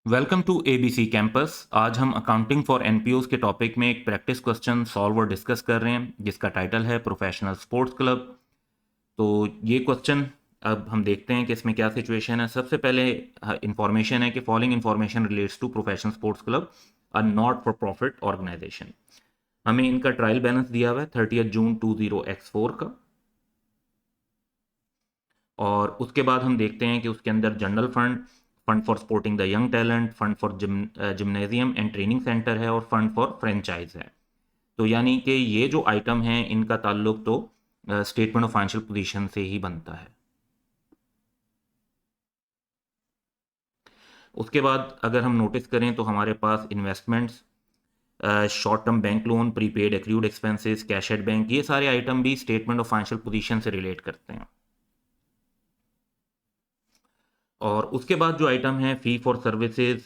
Welcome to ABC campus. आज हम accounting for एनपीओज के टॉपिक में एक प्रैक्टिस क्वेश्चन सॉल्व और डिस्कस कर रहे हैं जिसका टाइटल है प्रोफेशनल स्पोर्ट्स क्लब। तो ये क्वेश्चन अब हम देखते हैं कि इसमें क्या सिचुएशन है। सबसे पहले इंफॉर्मेशन है कि following information relates to professional sports club a not for profit organisation. हमें इनका ट्रायल बैलेंस दिया हुआ है 30 जून 20x4 का। और उसके बाद हम देखते हैं कि उसके अंदर general fund, fund for supporting the young talent, fund for gymnasium and training centre है और फंड फॉर फ्रेंचाइज है। तो यानी कि ये जो आइटम है इनका ताल्लुक तो स्टेटमेंट ऑफ फाइनेंशियल पोजीशन से ही बनता है। उसके बाद अगर हम नोटिस करें तो हमारे पास investments, short term bank loan, prepaid accrued expenses, cash at bank, ये सारे आइटम भी स्टेटमेंट ऑफ फाइनेंशियल पोजीशन से रिलेट करते हैं। और उसके बाद जो आइटम है fee for services,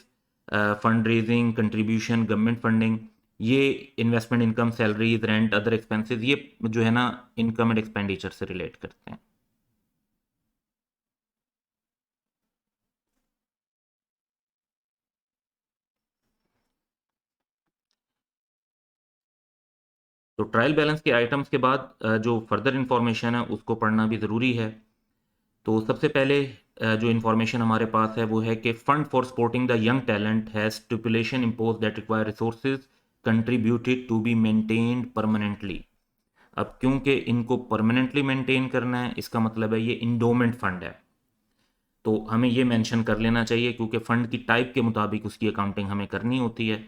fund raising, contribution, government funding, ये investment income, salaries, rent, other expenses, ये जो है ना इनकम एंड एक्सपेंडिचर से रिलेट करते हैं। तो ट्रायल बैलेंस के आइटम्स के बाद जो फर्दर इंफॉर्मेशन है उसको पढ़ना भी ज़रूरी है। तो सबसे पहले जो इन्फॉर्मेशन हमारे पास है वो है कि fund for supporting the young talent has stipulation impose that require resources contributed to be maintained permanently. अब क्योंकि इनको परमानेंटली मेंटेन करना है, इसका मतलब है ये इंडोमेंट फंड है, तो हमें ये मेंशन कर लेना चाहिए क्योंकि फ़ंड की टाइप के मुताबिक उसकी अकाउंटिंग हमें करनी होती है।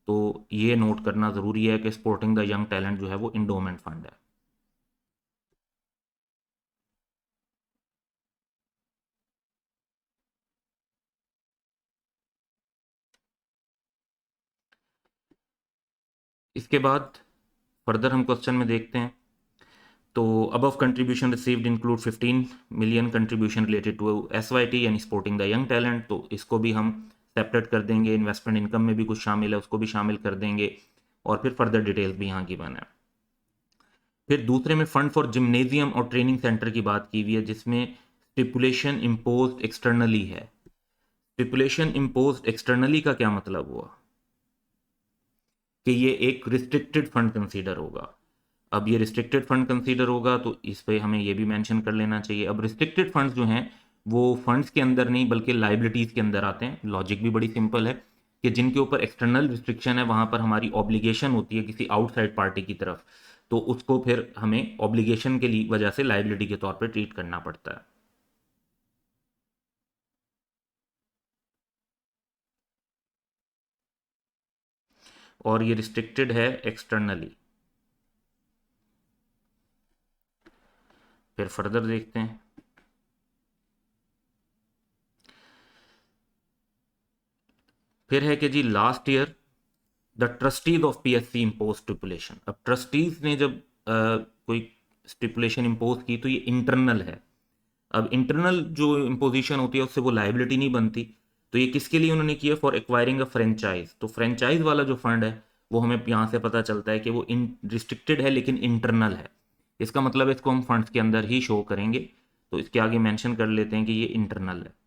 तो ये नोट करना ज़रूरी है कि सपोर्टिंग द यंग टैलेंट जो है वो इंडोमेंट फंड है। इसके बाद फर्दर हम क्वेश्चन में देखते हैं। तो above contribution received include 15 million contribution related to SYT यानी सपोर्टिंग द यंग टैलेंट, तो इसको भी हम सेपरेट कर देंगे। इन्वेस्टमेंट इनकम में भी कुछ शामिल है, उसको भी शामिल कर देंगे। और फिर फर्दर डिटेल्स भी यहाँ की बना है। फिर दूसरे में फंड फॉर जिम्नेजियम और ट्रेनिंग सेंटर की बात की हुई है जिसमें स्टिपुलेशन इम्पोज एक्सटर्नली है। स्टिपुलेशन इम्पोज एक्सटर्नली का क्या मतलब हुआ कि ये एक रिस्ट्रिक्टेड फंड कंसीडर होगा। अब ये रिस्ट्रिक्टेड फंड कंसीडर होगा तो इस पे हमें ये भी मेंशन कर लेना चाहिए। अब रिस्ट्रिक्टेड फंड्स जो हैं वो फंड्स के अंदर नहीं बल्कि लाइबिलिटीज़ के अंदर आते हैं। लॉजिक भी बड़ी सिंपल है कि जिनके ऊपर एक्सटर्नल रिस्ट्रिक्शन है वहाँ पर हमारी ऑब्लिगेशन होती है किसी आउटसाइड पार्टी की तरफ, तो उसको फिर हमें ऑब्लिगेशन के लिए वजह से लाइबिलिटी के तौर पर ट्रीट करना पड़ता है। और ये रिस्ट्रिक्टेड है एक्सटर्नली। फिर फर्दर देखते हैं। फिर है कि जी last year the trustees of PSC impose stipulation. अब ट्रस्टीज ने जब कोई स्टिपुलेशन इम्पोज की तो ये इंटरनल है। अब इंटरनल जो इम्पोजिशन होती है उससे वो लाइबिलिटी नहीं बनती। तो ये किसके लिए उन्होंने किया? For acquiring a franchise. तो फ्रेंचाइज वाला जो फंड है वो हमें यहाँ से पता चलता है कि वो इन रिस्ट्रिक्टेड है लेकिन इंटरनल है। इसका मतलब है इसको हम फंड्स के अंदर ही शो करेंगे। तो इसके आगे मेंशन कर लेते हैं कि ये इंटरनल है।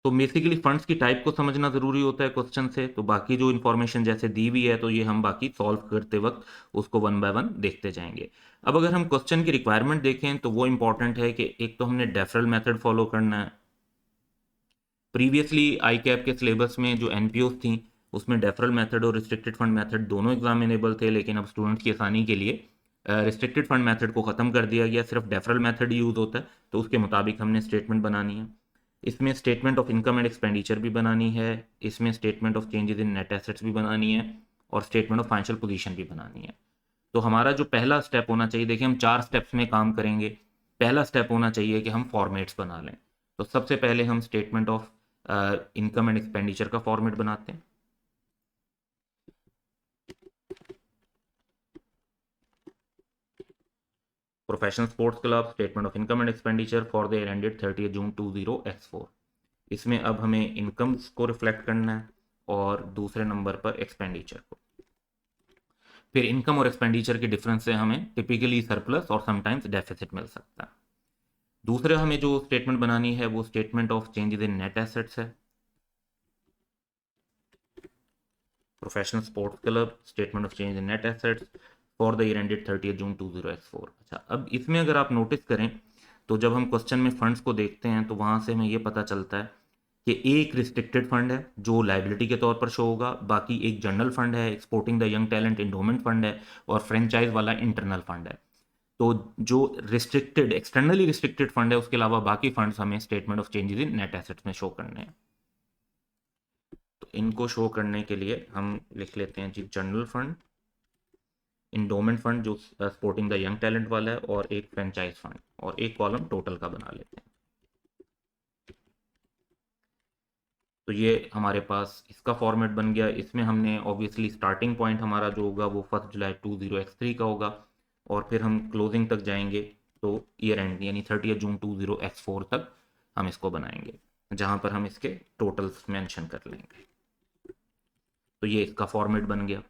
तो बेसिकली फंड्स की टाइप को समझना ज़रूरी होता है क्वेश्चन से। तो बाकी जो इन्फॉर्मेशन जैसे दी हुई है तो ये हम बाकी सॉल्व करते वक्त उसको वन बाय वन देखते जाएंगे। अब अगर हम क्वेश्चन की रिक्वायरमेंट देखें तो वो इंपॉर्टेंट है कि एक तो हमने डेफरल मेथड फॉलो करना है। प्रीवियसली आई कैप के सिलेबस में जो एनपीओ थी उसमें डेफरल मेथड और रिस्ट्रिक्टेड फंड मेथड दोनों एग्जामिनेबल थे, लेकिन अब स्टूडेंट्स की आसानी के लिए रिस्ट्रिक्टेड फंड मेथड को ख़त्म कर दिया गया, सिर्फ डेफरल मेथड यूज़ होता है। तो उसके मुताबिक हमने स्टेटमेंट बनानी है। इसमें statement of income and expenditure भी बनानी है, इसमें statement of changes in net assets भी बनानी है और स्टेटमेंट ऑफ फाइनेंशियल पोजीशन भी बनानी है। तो हमारा जो पहला स्टेप होना चाहिए, देखिए हम 4 स्टेप्स में काम करेंगे। पहला स्टेप होना चाहिए कि हम फॉर्मेट्स बना लें। तो सबसे पहले हम statement of income and expenditure का फॉर्मेट बनाते हैं। Professional sports club statement of income and expenditure for the year ended 30 June 20x4। इसमें अब हमें इनकम्स को रिफ्लेक्ट करना है और दूसरे नंबर पर एक्सपेंडिचर को। फिर इनकम और एक्सपेंडिचर के डिफरेंस से हमें टिपिकली सरप्लस और समटाइम्स डेफिसिट मिल सकता है। दूसरे हमें जो स्टेटमेंट बनानी है वो statement of changes in net assets है। Professional sports club statement of change in net assets for the year ended 30 June 2024। अच्छा, अब इसमें अगर आप नोटिस करें तो जब हम क्वेश्चन में फंड्स को देखते हैं तो वहां से हमें ये पता चलता है कि एक रिस्ट्रिक्टेड फंड है जो लाइबिलिटी के तौर पर शो होगा, बाकी एक जनरल फंड है, exporting the young talent endowment fund है, और फ्रेंचाइज वाला इंटरनल फंड है। तो जो रिस्ट्रिक्टेड एक्सटर्नली रिस्ट्रिक्टेड फंड है उसके अलावा बाकी फंड्स हमें statement of changes in net assets में शो करने हैं। तो इनको शो करने के लिए हम लिख लेते हैं जी जनरल फंड, इंडोमेंट फंड जो सपोर्टिंग द यंग टैलेंट वाला है, और एक फ्रेंचाइज फंड, और एक कॉलम टोटल का बना लेते हैं। तो ये हमारे पास इसका फॉर्मेट बन गया। इसमें हमने ऑब्वियसली स्टार्टिंग पॉइंट हमारा जो होगा वो 1 जुलाई 20x3 का होगा, और फिर हम क्लोजिंग तक जाएंगे तो ईयर एंड यानी 30 जून 20x4 तक हम इसको बनाएंगे, जहां पर हम इसके टोटल्स मेंशन कर लेंगे। तो ये इसका फॉर्मेट बन गया।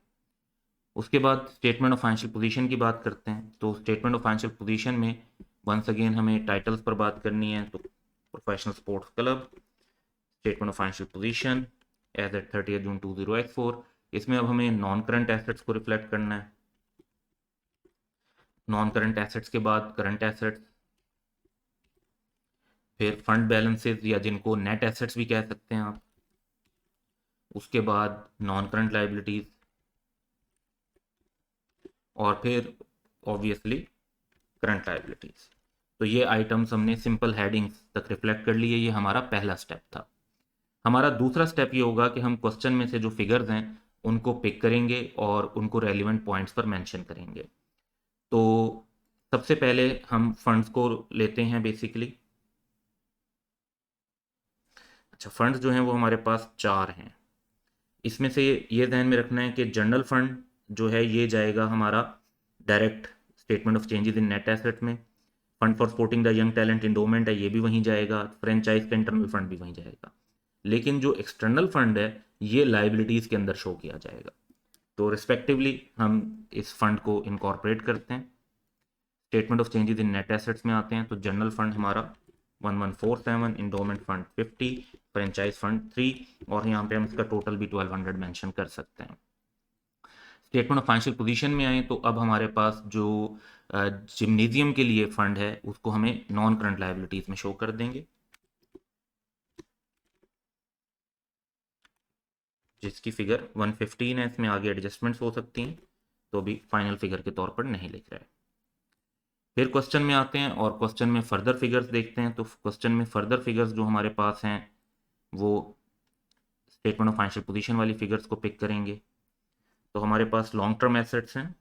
उसके बाद स्टेटमेंट ऑफ फाइनेंशियल पोजीशन की बात करते हैं। तो स्टेटमेंट ऑफ फाइनेंशियल पोजीशन में वंस अगेन हमें टाइटल्स पर बात करनी है। तो professional sports club statement of financial position as at 30 June 20x4। इसमें अब हमें नॉन करंट एसेट्स को रिफ्लेक्ट करना है। नॉन करंट एसेट्स के बाद करंट एसेट्स, फिर फंड बैलेंसेस या जिनको नेट एसेट्स भी कह सकते हैं आप, उसके बाद नॉन करंट लाइबिलिटीज, और फिर ऑब्वियसली करंट लाइबिलिटीज। तो ये आइटम्स हमने सिंपल हेडिंग्स तक रिफ्लेक्ट कर लिए। ये हमारा पहला स्टेप था। हमारा दूसरा स्टेप ये होगा कि हम क्वेश्चन में से जो फिगर्स हैं उनको पिक करेंगे और उनको रेलिवेंट पॉइंट्स पर मेंशन करेंगे। तो सबसे पहले हम फंड्स को लेते हैं बेसिकली। अच्छा, फंड्स जो हैं वो हमारे पास 4 हैं। इसमें से ये ध्यान में रखना है कि जनरल फंड जो है ये जाएगा हमारा direct statement of changes in net asset में। Fund for supporting the young talent endowment है, ये भी वहीं जाएगा। फ्रेंचाइज का इंटरनल फंड भी वहीं जाएगा। लेकिन जो एक्सटर्नल फंड है ये लाइबिलिटीज के अंदर शो किया जाएगा। तो रिस्पेक्टिवली हम इस फंड को इनकॉर्पोरेट करते हैं। Statement of changes in net assets में आते हैं तो जनरल फंड हमारा 1147, इंडोमेंट फंड 50, फ्रेंचाइज फंड 3, और यहाँ पे हम इसका टोटल भी 1200 मेंशन कर सकते हैं। स्टेटमेंट ऑफ फाइनेंशियल पोजीशन में आए तो अब हमारे पास जो जिम्नेजियम के लिए फंड है उसको हमें नॉन करंट लाइबिलिटीज में शो कर देंगे, जिसकी फिगर 115 है। इसमें आगे एडजस्टमेंट्स हो सकती हैं, तो अभी फाइनल फिगर के तौर पर नहीं लिख रहा है। फिर क्वेश्चन में आते हैं और क्वेश्चन में फर्दर फिगर्स देखते हैं। तो क्वेश्चन में फर्दर फिगर्स जो हमारे पास हैं वो स्टेटमेंट ऑफ फाइनेंशियल पोजीशन वाली फिगर्स को पिक करेंगे। तो हमारे पास लॉन्ग टर्म एसेट्स हैं,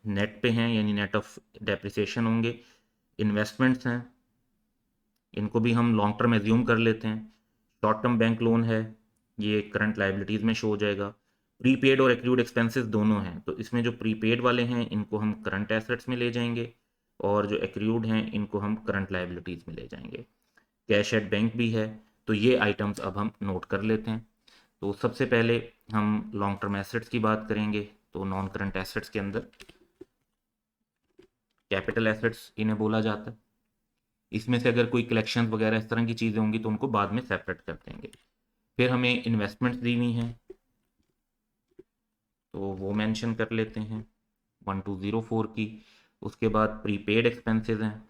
नेट पे हैं यानी नेट ऑफ डेप्रिसिएशन होंगे। इन्वेस्टमेंट्स हैं, इनको भी हम लॉन्ग टर्म एज्यूम कर लेते हैं। शॉर्ट टर्म बैंक लोन है, ये करंट लाइबिलिटीज़ में शो हो जाएगा। प्रीपेड और एक्रूड एक्सपेंसेस दोनों हैं, तो इसमें जो प्रीपेड वाले हैं इनको हम करंट एसेट्स में ले जाएंगे, और जो एक्रूड हैं इनको हम करंट लाइबिलिटीज़ में ले जाएंगे। कैश एट बैंक भी है। तो ये आइटम्स अब हम नोट कर लेते हैं। तो सबसे पहले हम लॉन्ग टर्म एसेट्स की बात करेंगे। तो नॉन करंट एसेट्स के अंदर कैपिटल एसेट्स इन्हें बोला जाता है। इसमें से अगर कोई कलेक्शन वगैरह इस तरह की चीज़ें होंगी तो उनको बाद में सेपरेट कर देंगे। फिर हमें इन्वेस्टमेंट्स दी हुई हैं तो वो मेंशन कर लेते हैं 1204 की। उसके बाद प्रीपेड एक्सपेंसेस हैं,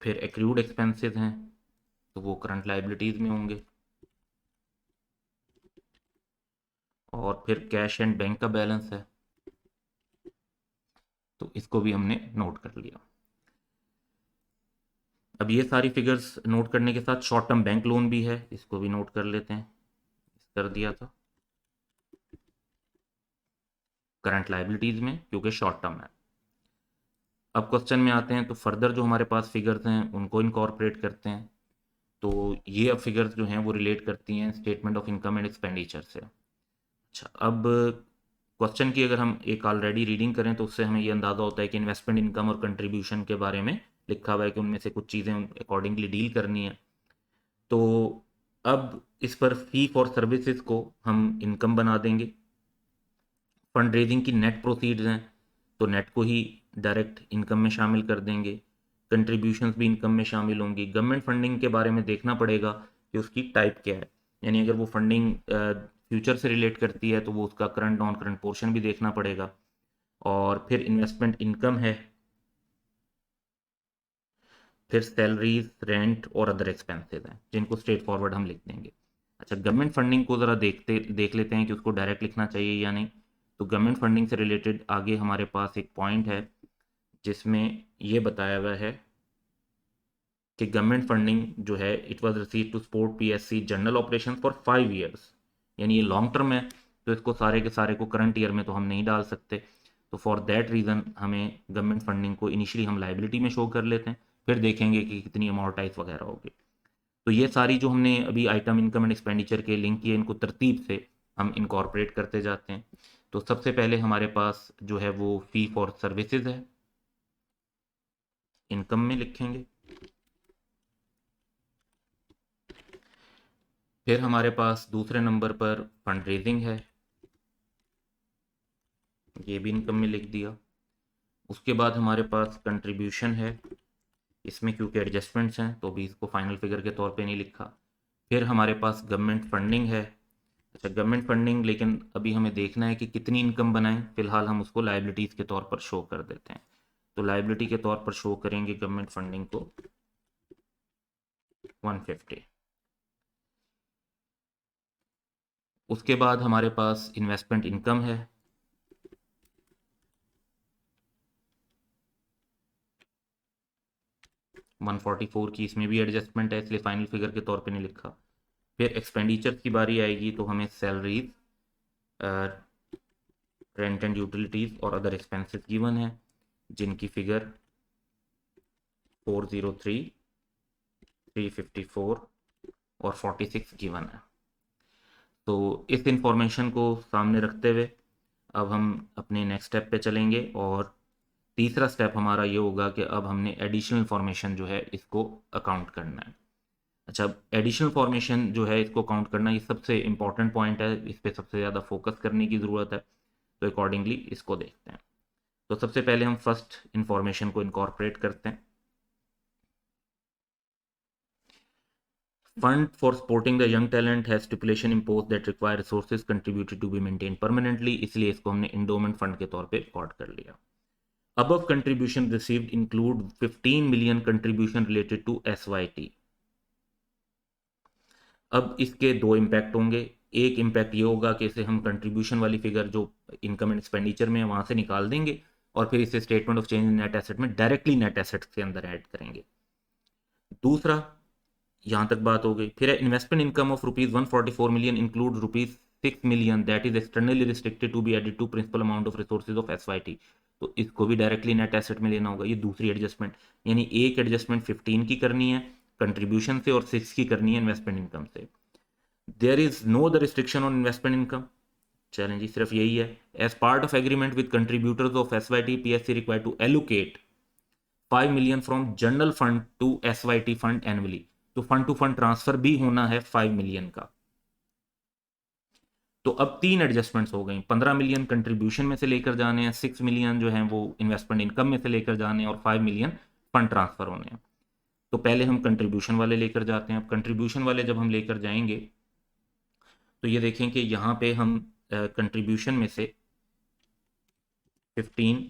फिर एक्रूड एक्सपेंसेस हैं तो वो करंट लाइबिलिटीज़ में होंगे, और फिर कैश एंड बैंक का बैलेंस है तो इसको भी हमने नोट कर लिया। अब ये सारी फिगर्स नोट करने के साथ शॉर्ट टर्म बैंक लोन भी है, इसको भी नोट कर लेते हैं। कर दिया था करंट लाइबिलिटीज़ में क्योंकि शॉर्ट टर्म है। अब क्वेश्चन में आते हैं तो फर्दर जो हमारे पास फिगर्स हैं उनको इनकॉर्पोरेट करते हैं। तो ये अब फिगर्स जो हैं वो रिलेट करती हैं statement of income and expenditure से। अच्छा, अब क्वेश्चन की अगर हम एक ऑलरेडी रीडिंग करें तो उससे हमें ये अंदाज़ा होता है कि इन्वेस्टमेंट इनकम और कंट्रीब्यूशन के बारे में लिखा हुआ है कि उनमें से कुछ चीज़ें अकॉर्डिंगली डील करनी है। तो अब इस पर फी फॉर सर्विसेज को हम इनकम बना देंगे। फंड रेजिंग की नेट प्रोसीड्स हैं तो नेट को ही डायरेक्ट इनकम में शामिल कर देंगे। कंट्रीब्यूशंस भी इनकम में शामिल होंगी। गवर्नमेंट फंडिंग के बारे में देखना पड़ेगा कि उसकी टाइप क्या है, यानी अगर वो फंडिंग फ्यूचर से रिलेट करती है तो वो उसका करंट नॉन करंट पोर्शन भी देखना पड़ेगा। और फिर इन्वेस्टमेंट इनकम है, फिर सैलरीज, रेंट और अदर एक्सपेंसेस हैं जिनको स्ट्रेट फॉरवर्ड हम लिख देंगे। अच्छा, गवर्नमेंट फंडिंग को ज़रा देख लेते हैं कि उसको डायरेक्ट लिखना चाहिए या नहीं। तो गवर्नमेंट फंडिंग से रिलेटेड आगे हमारे पास एक पॉइंट है जिसमें ये बताया हुआ है कि गवर्नमेंट फंडिंग जो है it was receive to support PSC general operation for 5 years, यानी ये लॉन्ग टर्म है तो इसको सारे के सारे को करंट ईयर में तो हम नहीं डाल सकते। तो फॉर दैट रीज़न हमें गवर्नमेंट फंडिंग को इनिशियली हम लाइबिलिटी में शो कर लेते हैं, फिर देखेंगे कि कितनी अमोर्टाइज वगैरह होगी। तो ये सारी जो हमने अभी आइटम इनकम एंड एक्सपेंडिचर के लिंक किए इनको तरतीब से हम इनकॉर्पोरेट करते जाते हैं। तो सबसे पहले हमारे पास जो है वो फी फॉर सर्विसेज है, इनकम में लिखेंगे। फिर हमारे पास दूसरे नंबर पर फंड रेजिंग है, ये भी इनकम में लिख दिया। उसके बाद हमारे पास कंट्रीब्यूशन है, इसमें क्योंकि एडजस्टमेंट्स हैं तो भी इसको फाइनल फिगर के तौर पे नहीं लिखा। फिर हमारे पास गवर्नमेंट फंडिंग है। अच्छा, गवर्नमेंट फंडिंग लेकिन अभी हमें देखना है कि कितनी इनकम बनाएं, फिलहाल हम उसको लाइबिलिटीज़ के तौर पर शो कर देते हैं। तो लाइबिलिटी के तौर पर शो करेंगे गवर्नमेंट फंडिंग को 150। उसके बाद हमारे पास इन्वेस्टमेंट इनकम है, 144 की, इसमें भी एडजस्टमेंट है इसलिए फाइनल फिगर के तौर पे नहीं लिखा। फिर एक्सपेंडिचर की बारी आएगी तो हमें सैलरीज, रेंट एंड यूटिलिटीज़ और अदर एक्सपेंसेस गिवन है जिनकी फिगर 403, 354 और 46 गिवन है। तो इस इंफॉर्मेशन को सामने रखते हुए अब हम अपने नेक्स्ट स्टेप पे चलेंगे और तीसरा स्टेप हमारा ये होगा कि अब हमने एडिशनल इंफॉर्मेशन जो है इसको अकाउंट करना है। अच्छा, एडिशनल फॉर्मेशन जो है इसको काउंट करना ये सबसे इंपॉर्टेंट पॉइंट है, इस पर सबसे ज़्यादा फोकस करने की ज़रूरत है। तो अकॉर्डिंगली इसको देखते हैं। तो सबसे पहले हम फर्स्ट इंफॉर्मेशन को इनकॉर्पोरेट करते हैं। Fund for supporting the young talent has stipulation impose that require resources contributed to be maintain permanently, इसलिए इसको हमने इंडोमेंट फंड के तौर पे रिकॉर्ड कर लिया। Above contribution received include 15 million contribution related to SYT. अब इसके दो इम्पैक्ट होंगे। एक इम्पैक्ट ये होगा कि इसे हम कंट्रीब्यूशन वाली फिगर जो इनकम एंड एक्सपेंडिचर में है वहां से निकाल देंगे और फिर इसे statement of change in net asset में डायरेक्टली नेट एसेट्स के अंदर ऐड करेंगे। दूसरा, यहां तक बात हो गई। फिर investment income of ₹144 million include ₹6 million that is externally restricted to be added to principal amount of resources of SYT. तो इसको भी डायरेक्टली नेट एसेट में लेना होगा, ये दूसरी एडजस्टमेंट। यानी एक एडजस्टमेंट 15 की करनी है कंट्रीब्यूशन से और 6 की करनी है इन्वेस्टमेंट इनकम से। There is no the restriction on investment income, challenge ही सिर्फ यही है। As part of agreement with contributors of SYT, PSC required to allocate 5 million from general fund to SYT fund annually. तो fund to fund transfer भी होना है 5 million का। तो अब तीन एडजस्टमेंट्स हो गई, 15 मिलियन कंट्रीब्यूशन में से लेकर जाने हैं, 6 मिलियन जो है वो इन्वेस्टमेंट इनकम में से लेकर जाने हैं और 5 मिलियन फंड ट्रांसफर होने हैं। तो पहले हम कंट्रीब्यूशन वाले लेकर जाते हैं। अब कंट्रीब्यूशन वाले जब हम लेकर जाएंगे तो ये देखें कि यहाँ पे हम कंट्रीब्यूशन में से 15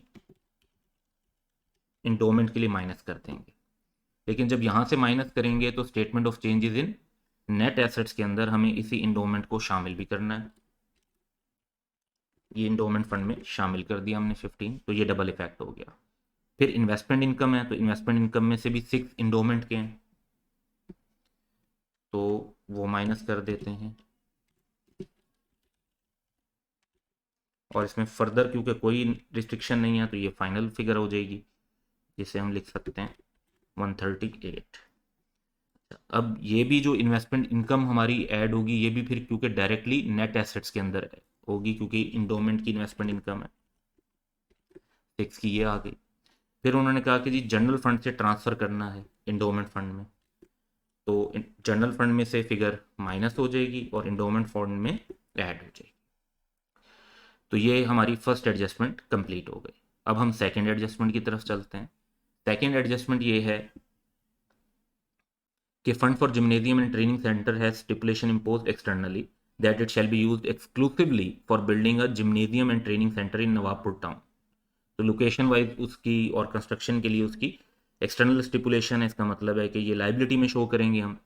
इंडोमेंट के लिए माइनस कर देंगे, लेकिन जब यहाँ से माइनस करेंगे तो statement of changes in net assets के अंदर हमें इसी इंडोमेंट को शामिल भी करना है। ये इंडोमेंट फंड में शामिल कर दिया हमने 15, तो ये डबल इफेक्ट हो गया। फिर इन्वेस्टमेंट इनकम है तो इन्वेस्टमेंट इनकम में से भी 6 इंडोमेंट के हैं तो वो माइनस कर देते हैं। और इसमें फर्दर क्योंकि कोई रिस्ट्रिक्शन नहीं है तो ये फाइनल फिगर हो जाएगी जिसे हम लिख सकते हैं 138। अब ये भी जो इन्वेस्टमेंट इनकम हमारी ऐड होगी ये भी फिर क्योंकि डायरेक्टली नेट एसेट्स के अंदर होगी क्योंकि इंडोमेंट की इन्वेस्टमेंट इनकम है, 6 की ये आ गई। फिर उन्होंने कहा कि जी जनरल फंड से ट्रांसफ़र करना है इंडोमेंट फंड में, तो जनरल फंड में से फिगर माइनस हो जाएगी और इंडोमेंट फंड में ऐड हो जाएगी। तो ये हमारी फर्स्ट एडजस्टमेंट कंप्लीट हो गई। अब हम सेकंड एडजस्टमेंट की तरफ चलते हैं। सेकंड एडजस्टमेंट ये है कि fund for gymnasium and training centre has stipulation imposed externally that it shall be used exclusively for building a gymnasium and training centre in Nawabpur town. तो लोकेशन वाइज उसकी और कंस्ट्रक्शन के लिए उसकी एक्सटर्नल स्टिपुलेशन है। इसका मतलब है कि ये लाइबिलिटी में शो करेंगे हम।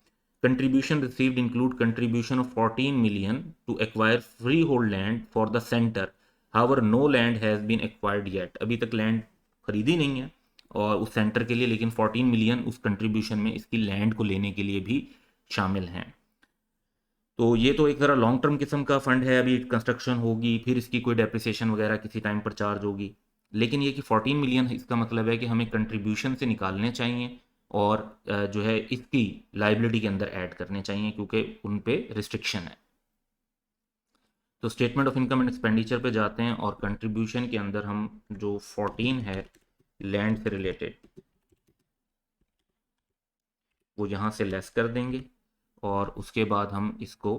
Contribution received include contribution of 14 million to acquire free hold land for the centre, however no land has been acquired yet. अभी तक लैंड खरीदी नहीं है और उस सेंटर के लिए, लेकिन 14 मिलियन उस कंट्रीब्यूशन में इसकी लैंड को लेने के लिए भी शामिल हैं। तो ये तो एक तरह लॉन्ग टर्म किस्म का फंड है, अभी कंस्ट्रक्शन होगी फिर इसकी कोई डेप्रिसिएशन वगैरह किसी टाइम पर चार्ज होगी। लेकिन ये कि 14 मिलियन इसका मतलब है कि हमें कंट्रीब्यूशन से निकालने चाहिए और जो है इसकी लाइबिलिटी के अंदर ऐड करने चाहिए क्योंकि उन पे रिस्ट्रिक्शन है। तो statement of income and expenditure पे जाते हैं और कंट्रीब्यूशन के अंदर हम जो 14 है लैंड से रिलेटेड वो यहाँ से लेस कर देंगे और उसके बाद हम इसको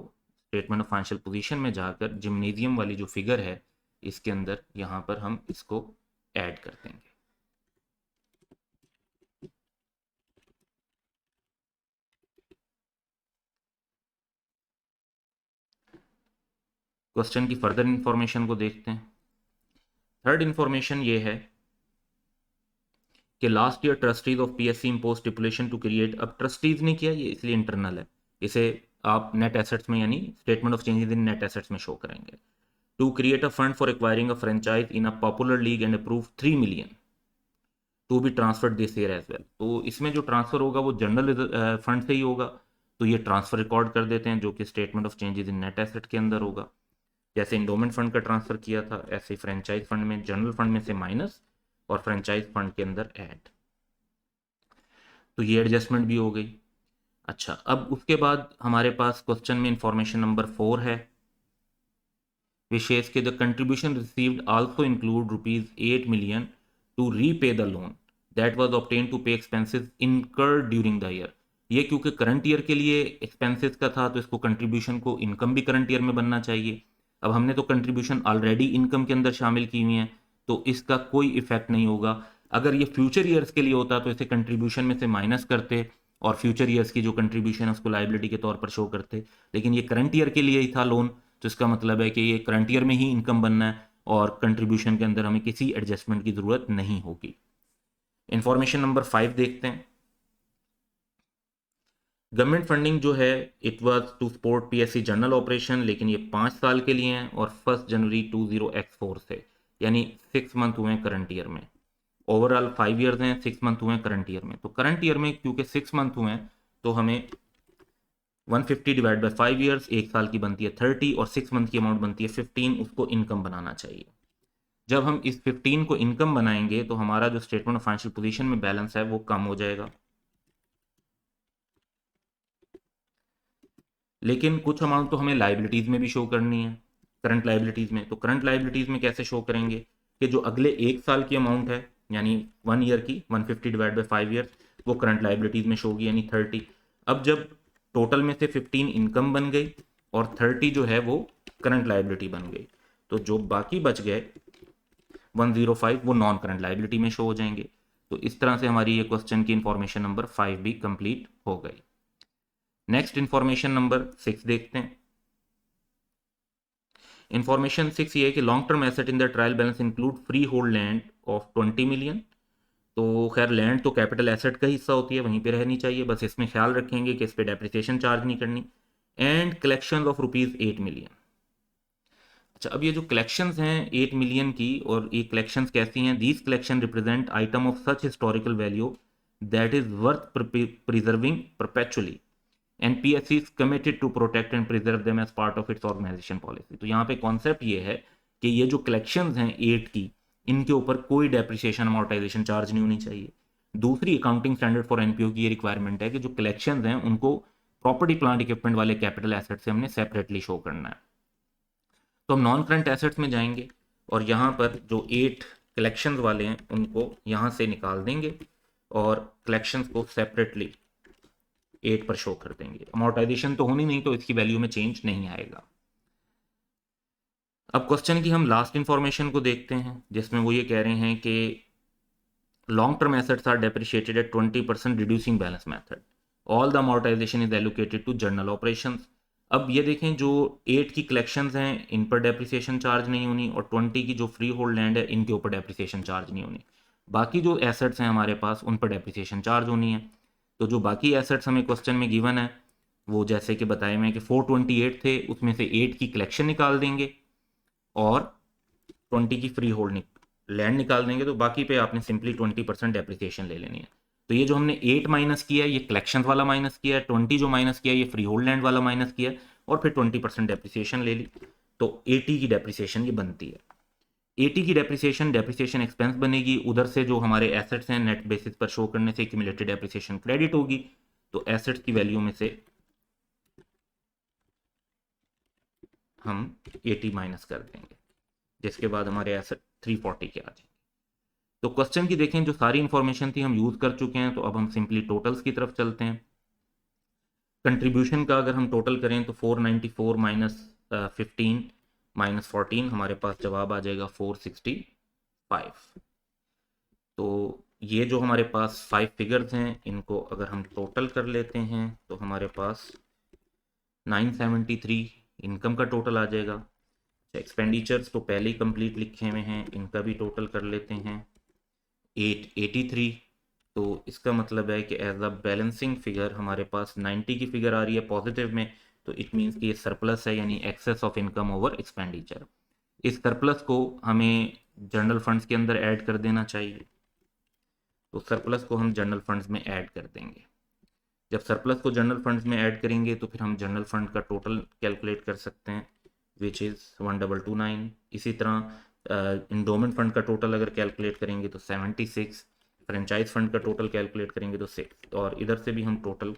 स्टेटमेंट ऑफ फाइनेंशियल पोजीशन में जाकर जिम्नेजियम वाली जो फिगर है इसके अंदर यहाँ पर हम इसको ऐड कर देंगे। क्वेश्चन की फर्दर इंफॉर्मेशन को देखते हैं। थर्ड इंफॉर्मेशन ये है कि last year trustees of PSC impose stipulation to create, अब ट्रस्टीज ने किया ये इसलिए इंटरनल है, इसे आप नेट एसेट्स में यानी statement of changes in net assets में शो करेंगे। To create a fund for acquiring a franchise in a popular league and approve 3 million to be transferred this year as well. तो इसमें जो transfer होगा वो general fund से ही होगा, तो ये ट्रांसफर रिकॉर्ड कर देते हैं जो कि statement of changes in net asset के अंदर होगा। जैसे इंडोमेंट फंड का ट्रांसफर किया था ऐसे फ्रेंचाइज फंड में जनरल फंड में से माइनस और फ्रेंचाइज फंड के अंदर ऐड। तो ये एडजस्टमेंट भी हो गई। अच्छा, अब उसके बाद हमारे पास क्वेश्चन में इंफॉर्मेशन नंबर 4 है, विशेष के the contribution received also include ₹8 million to repay the loan that was obtain to pay expenses incurred during the year. ये क्योंकि करंट ईयर के लिए एक्सपेंसेस का था तो इसको कंट्रीब्यूशन को इनकम भी करंट ईयर में बनना चाहिए। अब हमने तो कंट्रीब्यूशन ऑलरेडी इनकम के अंदर शामिल की हुई है तो इसका कोई इफेक्ट नहीं होगा। अगर ये फ्यूचर ईयर्स के लिए होता तो इसे कंट्रीब्यूशन में से माइनस करते और फ्यूचर ईयर्स की जो कंट्रीब्यूशन है उसको लाइबिलिटी के तौर पर शो करते, लेकिन ये करंट ईयर के लिए ही था लोन, तो इसका मतलब है कि ये करंट ईयर में ही इनकम बनना है और कंट्रीब्यूशन के अंदर हमें किसी एडजस्टमेंट की ज़रूरत नहीं होगी। इंफॉर्मेशन नंबर 5 देखते हैं। गवर्नमेंट फंडिंग जो है it was to support PSC general operation, लेकिन ये 5 साल के लिए हैं और 1 जनवरी 20x4 से, यानी 6 मंथ हुए हैं करंट ईयर में। ओवरऑल 5 ईयर्स हैं, 6 मंथ हुए हैं करंट ईयर में। तो करंट ईयर में क्योंकि 6 मंथ हुए हैं तो हमें 150 डिवाइड बाई 5 ईयर्स, एक साल की बनती है 30 और 6 मंथ की अमाउंट बनती है 15, उसको इनकम बनाना चाहिए। जब हम इस 15 को इनकम बनाएंगे तो हमारा जो स्टेटमेंट ऑफ फाइनेंशियल पोजीशन में बैलेंस है वो कम हो जाएगा। लेकिन कुछ अमाउंट तो हमें लाइबिलिटीज में भी शो करनी है, करंट लाइबिलिटीज में। तो करंट लाइबिलिटीज में कैसे शो करेंगे कि जो अगले एक साल की अमाउंट है यानी 1 ईयर की 150 डिवाइड बाई 5 ईयर्स वो करंट लाइबिलिटीज में शो होगी यानी 30। अब जब टोटल में से 15 इनकम बन गई और 30 जो है वो करंट लाइबिलिटी बन गई, तो जो बाकी बच गए 105 वो नॉन करंट लाइबिलिटी में शो हो जाएंगे। तो इस तरह से हमारी ये क्वेश्चन की इंफॉर्मेशन नंबर 5 भी कंप्लीट हो गई। नेक्स्ट इंफॉर्मेशन नंबर 6 देखते हैं। इंफॉर्मेशन 6 ये है कि long term asset in the trial balance include free hold land of 20 million. तो खैर लैंड तो कैपिटल एसेट का हिस्सा होती है, वहीं पे रहनी चाहिए, बस इसमें ख्याल रखेंगे कि इस पे डेप्रिसिएशन चार्ज नहीं करनी। And collection of ₹8 million. अच्छा, अब ये जो कलेक्शंस हैं 8 मिलियन की, और ये कलेक्शंस कैसी हैं? These collection represent item of such historical value that is worth preserving perpetually and PSC is committed to protect and preserve them as part of its organisation policy. तो यहाँ पे concept ये है कि ये जो कलेक्शंस हैं 8 की, इनके ऊपर कोई डेप्रिसिएशन अमोर्टाइजेशन चार्ज नहीं होनी चाहिए। दूसरी अकाउंटिंग स्टैंडर्ड फॉर एनपीओ की ये रिक्वायरमेंट है कि जो कलेक्शंस हैं उनको प्रॉपर्टी प्लांट इक्विपमेंट वाले कैपिटल एसेट से हमने सेपरेटली शो करना है। तो हम नॉन करंट एसेट्स में जाएंगे और यहाँ पर जो 8 कलेक्शंस वाले हैं उनको यहाँ से निकाल देंगे और कलेक्शंस को सेपरेटली 8 पर शो कर देंगे। अमोर्टाइजेशन तो होनी नहीं, तो इसकी वैल्यू में चेंज नहीं आएगा। अब क्वेश्चन की हम लास्ट इंफॉर्मेशन को देखते हैं, जिसमें वो ये कह रहे हैं कि long term assets are depreciated at 20% reducing balance method, all the amortisation is allocated to general operations. अब ये देखें, जो 8 की कलेक्शंस हैं इन पर डेप्रिसिएशन चार्ज नहीं होनी, और 20 की जो फ्री होल्ड लैंड है इनके ऊपर डेप्रिसिएशन चार्ज नहीं होनी। बाकी जो एसेट्स हैं हमारे पास उन पर डेप्रिसिएशन चार्ज होनी है। तो जो बाकी एसेट्स हमें क्वेश्चन में गिवन है वो जैसे कि बताए हुए हैं कि 428 थे, उसमें से 8 की कलेक्शन निकाल देंगे और 20 की फ्री होल्ड लैंड निकाल देंगे, तो बाकी पे आपने सिंपली 20% डेप्रिसिएशन ले लेनी है। तो ये जो हमने 8 माइनस किया है ये कलेक्शन वाला माइनस किया है, 20 जो माइनस किया है ये फ्री होल्ड लैंड वाला माइनस किया है, और फिर 20% डेप्रिसिएशन ले ली, तो 80 की डेप्रिसिएशन ये बनती है। 80 की डेप्रिसिएशन एक्सपेंस बनेगी, उधर से जो हमारे एसेट्स हैं नेट बेसिस पर शो करने से एक्यूमुलेटेड डेप्रिसिएशन क्रेडिट होगी, तो एसेट्स की वैल्यू में से हम 80 माइनस कर देंगे, जिसके बाद हमारे एसेट 340 के आ जाएंगे। तो क्वेश्चन की देखें, जो सारी इंफॉर्मेशन थी हम यूज कर चुके हैं, तो अब हम सिंपली टोटल्स की तरफ चलते हैं। कंट्रीब्यूशन का अगर हम टोटल करें तो 494 माइनस 15 माइनस 14 हमारे पास जवाब आ जाएगा 465। तो ये जो हमारे पास 5 फिगर्स हैं इनको अगर हम टोटल कर लेते हैं तो हमारे पास 973 इनकम का टोटल आ जाएगा। एक्सपेंडिचर्स तो पहले ही कंप्लीट लिखे हुए हैं, इनका भी टोटल कर लेते हैं 883। तो इसका मतलब है कि एज अ बैलेंसिंग फिगर हमारे पास 90 की फिगर आ रही है पॉजिटिव में, तो इट मीन्स कि ये सरप्लस है, यानी excess of income over expenditure. इस सरप्लस को हमें जनरल फंड्स के अंदर ऐड कर देना चाहिए, तो सरप्लस को हम जनरल फंड्स में ऐड कर देंगे। जब सरप्लस को जनरल फंड्स में ऐड करेंगे तो फिर हम जनरल फंड का टोटल कैलकुलेट कर सकते हैं, विच इज़ 1229। इसी तरह इंडोमेंट फंड का टोटल अगर कैलकुलेट करेंगे तो 76, फ्रेंचाइज फंड का टोटल कैलकुलेट करेंगे तो 6, और इधर से भी हम टोटल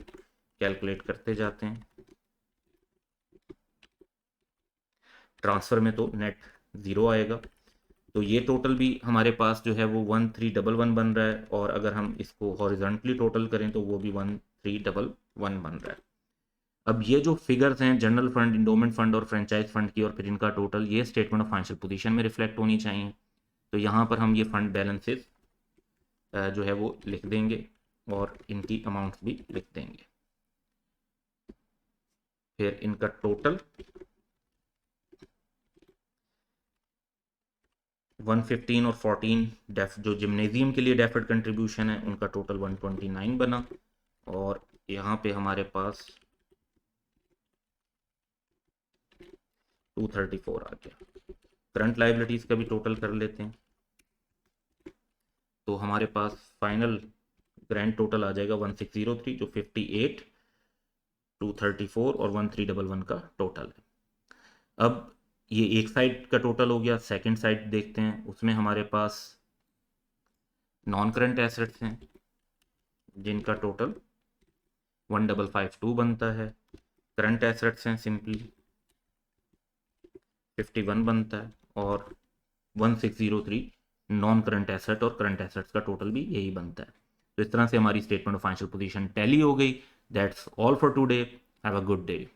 कैलकुलेट करते जाते हैं। ट्रांसफ़र में तो नेट 0 आएगा, तो ये टोटल भी हमारे पास जो है वो 1311 बन रहा है, और अगर हम इसको हॉरिजॉन्टली टोटल करें तो वो भी 1311 बन रहा है। अब ये जो फिगर्स हैं जनरल फंड, इंडोमेंट फंड और फ्रेंचाइज फंड की, और फिर इनका टोटल, ये स्टेटमेंट ऑफ फाइनेंशियल पोजीशन में रिफ्लेक्ट होनी चाहिए। तो यहाँ पर हम ये फंड बैलेंसेस जो है वो लिख देंगे और इनकी अमाउंट्स भी लिख देंगे। फिर इनका टोटल 115 और 14 जो जिम्नेजियम के लिए डेफर्ड कंट्रीब्यूशन है उनका टोटल 129 बना, और यहाँ पे हमारे पास 234 आ गया। करंट लाइबिलिटीज का भी टोटल कर लेते हैं, तो हमारे पास फाइनल ग्रैंड टोटल आ जाएगा 1603, जो 58, 234 और 1311 का टोटल है। अब ये एक साइड का टोटल हो गया, सेकंड साइड देखते हैं, उसमें हमारे पास नॉन करंट एसेट्स हैं जिनका टोटल 1552 बनता है। करंट एसेट्स हैं सिंपली 51 बनता है, और 1603 नॉन करंट एसेट, और करंट एसेट्स का टोटल भी यही बनता है। तो इस तरह से हमारी statement of financial position tally हो गई। That's all for today. Have a good day.